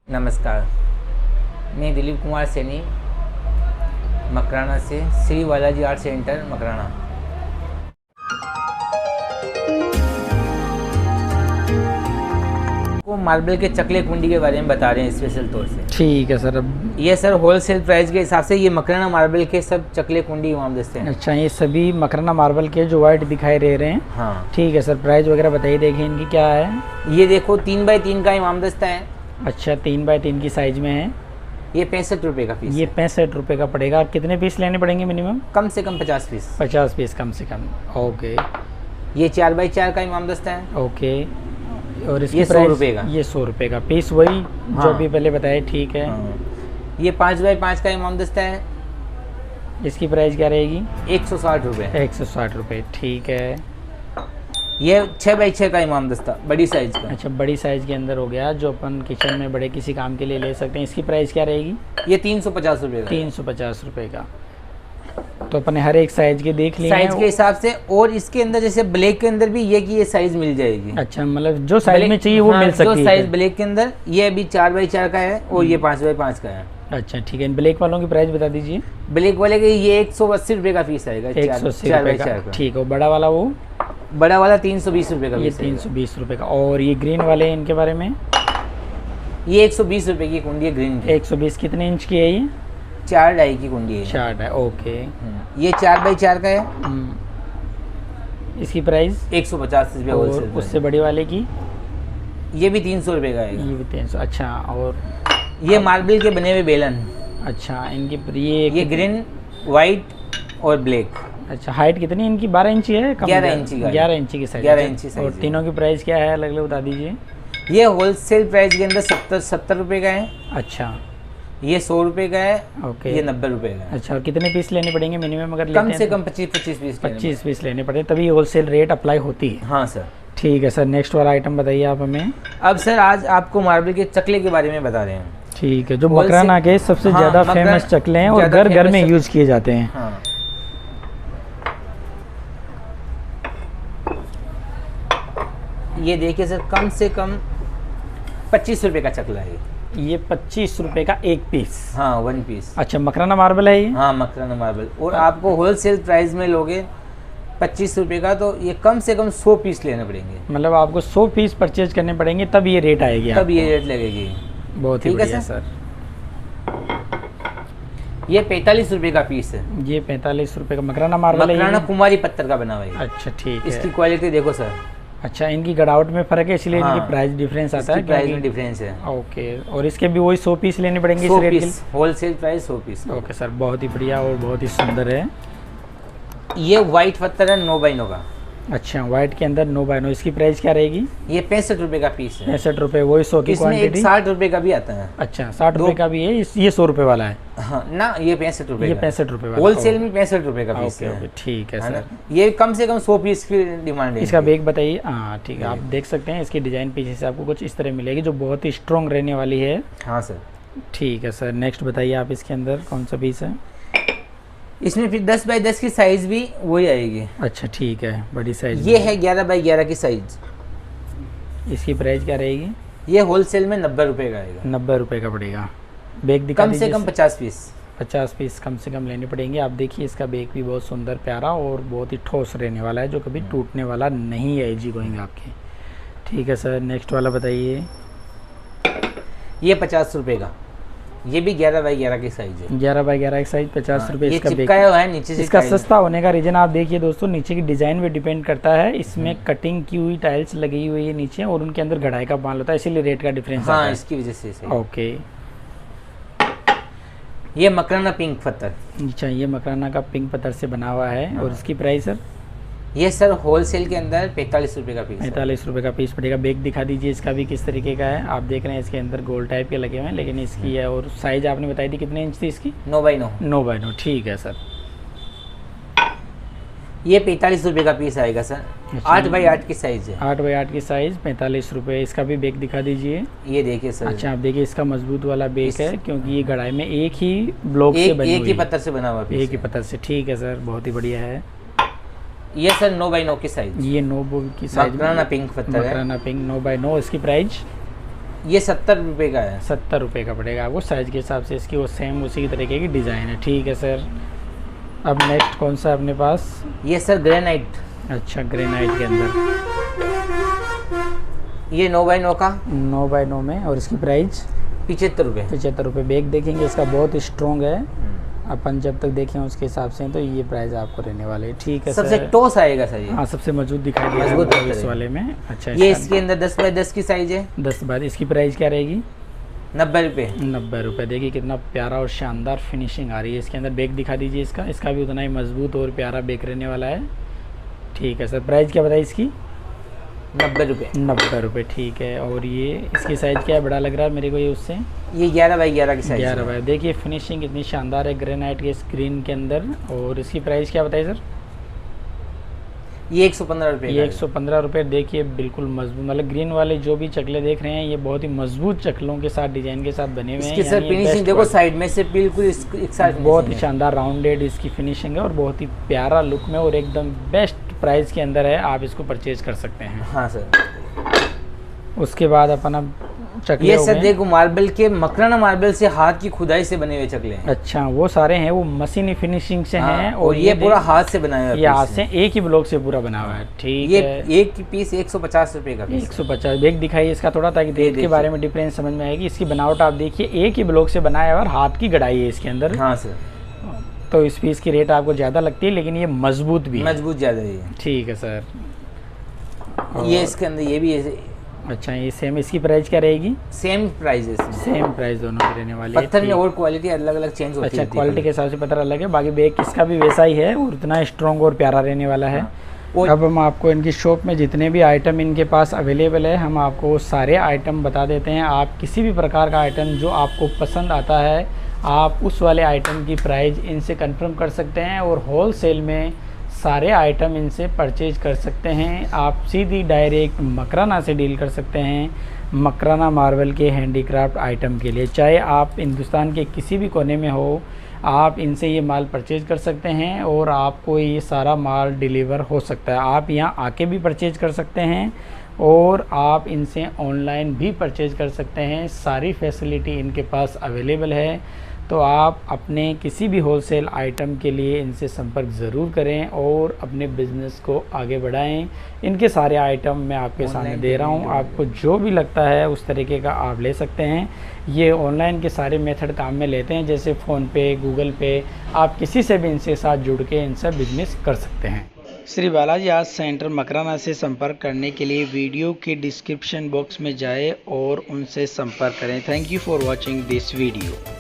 नमस्कार, मैं दिलीप कुमार सैनी मकराना से, श्री बालाजी आर्ट सेंटर मकराना। को मार्बल के चकले कुंडी के बारे में बता रहे हैं स्पेशल तौर से। ठीक है सर। अब ये सर होलसेल प्राइस के हिसाब से ये मकराना मार्बल के सब चकले कुंडी इमाम दस्ते हैं। अच्छा, ये सभी मकराना मार्बल के जो वाइट दिखाई दे रहे हैं। हाँ ठीक है सर, प्राइस वगैरह बताइए, देखिए इनकी क्या है। ये देखो 3x3 का इमाम दस्ता है। अच्छा, 3x3 की साइज में है। ये 65 रुपये का पीस। ये 65 रुपये का पड़ेगा। कितने पीस लेने पड़ेंगे मिनिमम? कम से कम 50 पीस। 50 पीस कम से कम। ओके। ये 4x4 का इमाम दस्ता है। ओके। और इसकी ये 100 रुपये का। ये 100 रुपये का पीस, वही हाँ। जो भी पहले बताए। ठीक है। हाँ। ये 5x5 का इमाम दस्ता है। इसकी प्राइस क्या रहेगी? 160 रुपये। 160 रुपये। ठीक है। ये 6x6 का इमाम दस्ता, बड़ी साइज का। अच्छा, बड़ी साइज के अंदर हो गया, जो अपन किचन में बड़े किसी काम के लिए ले सकते हैं। इसकी प्राइस क्या रहेगी? ये 350 रुपये का। 350 रुपये का। तो अपने हर एक साइज के देख लिए साइज के हिसाब से। और इसके अंदर जैसे ब्लैक के अंदर भी ये साइज मिल जाएगी। अच्छा, मतलब जो साइज में चाहिए वो हाँ, मिल सकती है। जो साइज ब्लैक के अंदर, ये अभी 4x4 का है और ये 5x5 का है। अच्छा ठीक है। ब्लैक वालों की प्राइस बता दीजिए। ब्लैक वाले के ये 180 रुपये का पीस आएगा। 180 रुपये का। ठीक है। बड़ा वाला वो? बड़ा वाला 320 रुपये का। ये 320 रुपये का। और ये ग्रीन वाले, इनके बारे में? ये 120 रुपये की कुंडी है ग्रीन की। 120। कितने इंच की है ये? 4.5 की कुंडी है। 4.5। ओके। ये 4x4 का है। इसकी प्राइस? 150 रुपये और होलसेल। उससे बड़ी वाले की? ये भी 300 रुपये का आएगा। ये भी 300। अच्छा। और ये मार्बल के बने हुए बेलन। अच्छा, इनकी ये ग्रीन, वाइट और ब्लैक। अच्छा, हाइट कितनी इनकी? 12 इंची है? 11 इंची का। 11 इंची की साइज। 11 इंची साइज। और तीनों की प्राइस क्या है, अलग अलग बता दीजिए। ये होलसेल प्राइस के अंदर 70 रुपये का है। अच्छा। ये 100 रुपये का है। ओके। ये 90 रुपये का है। अच्छा, और कितने पीस लेने पड़ेंगे मिनिमम अगर लेते कम हैं से तो? कम 25 पीस। 25 पीस लेने पड़े, तभी होलसेल रेट अप्लाई होती है। हाँ सर। ठीक है सर, नेक्स्ट वाला आइटम बताइए आप हमें। अब सर आज आपको मार्बल के चकले के बारे में बता रहे हैं। ठीक है, जो मकराना के सबसे हाँ, ज़्यादा फेमस चकले हैं और घर घर में यूज किए जाते हैं। हाँ। ये देखिए सर, कम से कम 25 रुपये का चकला है। ये 25 रुपये का एक पीस? हाँ, 1 पीस। अच्छा, मकराना मार्बल है ये? हाँ, मकराना मार्बल। और आपको होलसेल प्राइस में लोगे 25 रुपये का, तो ये कम से कम 100 पीस लेने पड़ेंगे। मतलब आपको 100 पीस परचेज करने पड़ेंगे, तब ये रेट आएगी। तब ये रेट लगेगी। बहुत ही बढ़िया सर। ये 45 रुपये का पीस है। ये 45 रुपये का मकराना मार्बल है। मकराना कुमारी पत्थर का बना हुआ है। अच्छा ठीक है। इसकी क्वालिटी देखो सर। अच्छा, इनकी गड़ावट में फर्क है, इसलिए हाँ, इनकी प्राइस डिफरेंस आता है। प्राइस में डिफरेंस है। ओके। और इसके भी वही 100 पीस लेने पड़ेंगे इस 100 रेट के piece wholesale price 100 piece. Okay sir, बहुत ही बढ़िया और बहुत ही सुंदर है। ये वाइट पत्थर है 9x9 का। अच्छा, वाइट के अंदर 9x9। इसकी प्राइस क्या रहेगी? ये 65 रुपये का पीस है। 65 रुपये, वही 100 की इसमें एक क्वांटिटी। 60 रुपये का भी आता है। अच्छा, 60 रुपये का भी है। ये 100 रुपये वाला है। हाँ ना, ये 65 रुपये ये का। 65 रुपये वाला होलसेल में 65 रुपये का पीस ओके है। ओके, ठीक है है ना? सर। ये कम से कम 100 पीस की डिमांड है। इसका बैग बताइए। हाँ ठीक है, आप देख सकते हैं इसकी डिज़ाइन पीछे से आपको कुछ इस तरह मिलेगी, जो बहुत ही स्ट्रॉन्ग रहने वाली है। हाँ सर। ठीक है सर, नेक्स्ट बताइए आप इसके अंदर कौन सा पीस है? इसमें फिर 10x10 की साइज भी वही आएगी। अच्छा ठीक है, बड़ी साइज। ये है 11x11 की साइज। इसकी प्राइस क्या रहेगी? ये होलसेल में 90 रुपये का आएगा। 90 रुपये का पड़ेगा। बैग दिखा कम से दीजिए। कम 50 पीस। 50 पीस कम से कम लेने पड़ेंगे। आप देखिए, इसका बैग भी बहुत सुंदर प्यारा और बहुत ही ठोस रहने वाला है, जो कभी टूटने वाला नहीं है इजी गोइंग आपके। ठीक है सर, नेक्स्ट वाला बताइए। ये 50 रुपये का। ये भी 11x11 की साइज है। 11x11 की साइज, 50 रुपये ये इसका चिपकाया हुआ है नीचे से। इसका सस्ता होने का रीज़न आप देखिए दोस्तों, नीचे की डिज़ाइन पे डिपेंड करता है। इसमें कटिंग की हुई टाइल्स लगी हुई है नीचे, और उनके अंदर घड़ाई का माल होता है, इसीलिए रेट का डिफरेंस आता हाँ, है। इसकी वजह से सही। ओके। ये मकराना पिंक पत्थर। अच्छा, ये मकराना का पिंक पत्थर से बना हुआ है। और इसकी प्राइस सर? ये सर होलसेल के अंदर 45 रुपये का पीस है। 45 रुपये का पीस पड़ेगा। बैग दिखा दीजिए, इसका भी किस तरीके का है। आप देख रहे हैं इसके अंदर गोल टाइप के लगे हुए हैं, लेकिन इसकी है। और साइज आपने बताई थी कितने इंच थी इसकी? 9x9। 9x9, ठीक है सर। ये 45 रुपये का पीस आएगा सर। 8x8 की साइज है। 8x8 की साइज, 45 रुपये। इसका भी बैग दिखा दीजिए। ये देखिए सर। अच्छा, आप देखिए, इसका मजबूत वाला बैग है, क्योंकि ये गढ़ाई में एक ही ब्लॉक से बनी एक हुई ही है। पत्थर से बना हुआ पीस एक ही है। पत्थर से। ठीक है सर, बहुत ही बढ़िया है। ये सर 9x9 की साइज। ये 9 की साइज मकराना पिंक पत्थर है। Makrana pink 9x9। इसकी प्राइस? ये 70 रुपये का है। 70 रुपये का पड़ेगा आपको साइज़ के हिसाब से। इसकी वो सेम उसी की तरीके की डिज़ाइन है। ठीक है सर, अब नेक्स्ट कौन सा है अपने पास? ये सर ग्रेनाइट। अच्छा, ग्रेनाइट के अंदर ये 9x9 का 9x9 में, और इसकी प्राइस 75 रुपये। 75 रुपये। बैग देखेंगे इसका बहुत स्ट्रॉन्ग है, अपन जब तक देखें उसके हिसाब से तो ये प्राइस आपको रहने वाले हैं। ठीक है सबसे सर, टॉस आएगा सर ये। हाँ सबसे मजबूत दिखाई दे मजबूत रहा है इस वाले में। अच्छा, ये इसके अंदर 10x10 की साइज है। 10 बार। इसकी प्राइस क्या रहेगी? 90 रुपये। 90 रुपये। देखिए कितना प्यारा और शानदार फिनिशिंग आ रही है इसके अंदर। बैग दिखा दीजिए इसका। इसका भी उतना ही मजबूत और प्यारा बैग रहने वाला है। ठीक है सर, प्राइस क्या बताइए इसकी? 90 रुपये। 90 रुपये। ठीक है, और ये इसकी साइज़ क्या है? बड़ा लग रहा है मेरे को ये उससे। ये 11x11 की साइज 11 बाय। देखिए फिनिशिंग कितनी शानदार है ग्रेनाइट के स्क्रीन के अंदर। और इसकी प्राइस क्या बताइए सर? ये 115 रुपये। ये 115 रुपये। देखिए बिल्कुल मजबूत, मतलब ग्रीन वाले जो भी चकले देख रहे हैं ये बहुत ही मजबूत चकलों के साथ, डिजाइन के साथ बने हुए हैं। इसकी सर फिनिशिंग देखो साइड में से बिल्कुल एक साथ बहुत ही शानदार राउंडेड इसकी फिनिशिंग है और बहुत ही प्यारा लुक में और एकदम बेस्ट प्राइस के अंदर है। आप इसको परचेज कर सकते हैं। हाँ सर। उसके बाद अपन अब चकले ये सर देखो मार्बल के, मकराना मार्बल से हाथ की खुदाई से बने हुए चकले हैं। अच्छा, वो सारे हैं वो मशीनी फिनिशिंग से हैं। और ये पूरा हाथ से बनाया हुआ है। ये हाथ से एक ही ब्लॉक से पूरा बना हुआ है। ठीक ये है, एक की पीस 150 रुपये का पीस। 150। बैग दिखाइए इसका थोड़ा, ताकि रेट के बारे में डिफरेंस समझ में आएगी। इसकी बनावट आप देखिए, एक ही ब्लॉक से बनाया है और हाथ की गढ़ाई है इसके अंदर। हाँ सर। तो इस पीस की रेट आपको ज़्यादा लगती है, लेकिन ये मजबूत भी है। मजबूत ज़्यादा है। ठीक है सर। ये इसके अंदर ये भी है। अच्छा, ये सेम। इसकी प्राइस क्या रहेगी? सेम प्राइस है इसमें। सेम प्राइस दोनों की रहने वाली है। पत्थर में और क्वालिटी अलग अलग चेंज होती है। अच्छा, क्वालिटी के हिसाब से पत्थर अलग है। बाकी बैग इसका भी वैसा ही है और उतना स्ट्रॉन्ग और प्यारा रहने वाला है। अब हम आपको इनकी शॉप में जितने भी आइटम इनके पास अवेलेबल है, हम आपको सारे आइटम बता देते हैं। आप किसी भी प्रकार का आइटम जो आपको पसंद आता है, आप उस वाले आइटम की प्राइस इनसे कंफर्म कर सकते हैं और होल सेल में सारे आइटम इनसे परचेज कर सकते हैं। आप सीधी डायरेक्ट मकराना से डील कर सकते हैं, मकराना मार्बल के हैंडीक्राफ्ट आइटम के लिए। चाहे आप हिंदुस्तान के किसी भी कोने में हो, आप इनसे ये माल परचेज कर सकते हैं और आपको ये सारा माल डिलीवर हो सकता है। आप यहाँ आके भी परचेज कर सकते हैं और आप इनसे ऑनलाइन भी परचेज कर सकते हैं। सारी फैसिलिटी इनके पास अवेलेबल है। तो आप अपने किसी भी होलसेल आइटम के लिए इनसे संपर्क ज़रूर करें और अपने बिज़नेस को आगे बढ़ाएं। इनके सारे आइटम मैं आपके सामने दे रहा हूं, आपको जो भी लगता है उस तरीके का आप ले सकते हैं। ये ऑनलाइन के सारे मेथड काम में लेते हैं, जैसे फ़ोनपे, गूगल पे। आप किसी से भी इनसे साथ जुड़ के इनसे बिजनेस कर सकते हैं। श्री बालाजी आर्ट सेंटर मकराना से संपर्क करने के लिए वीडियो के डिस्क्रिप्शन बॉक्स में जाएं और उनसे संपर्क करें। Thank you for watching this video.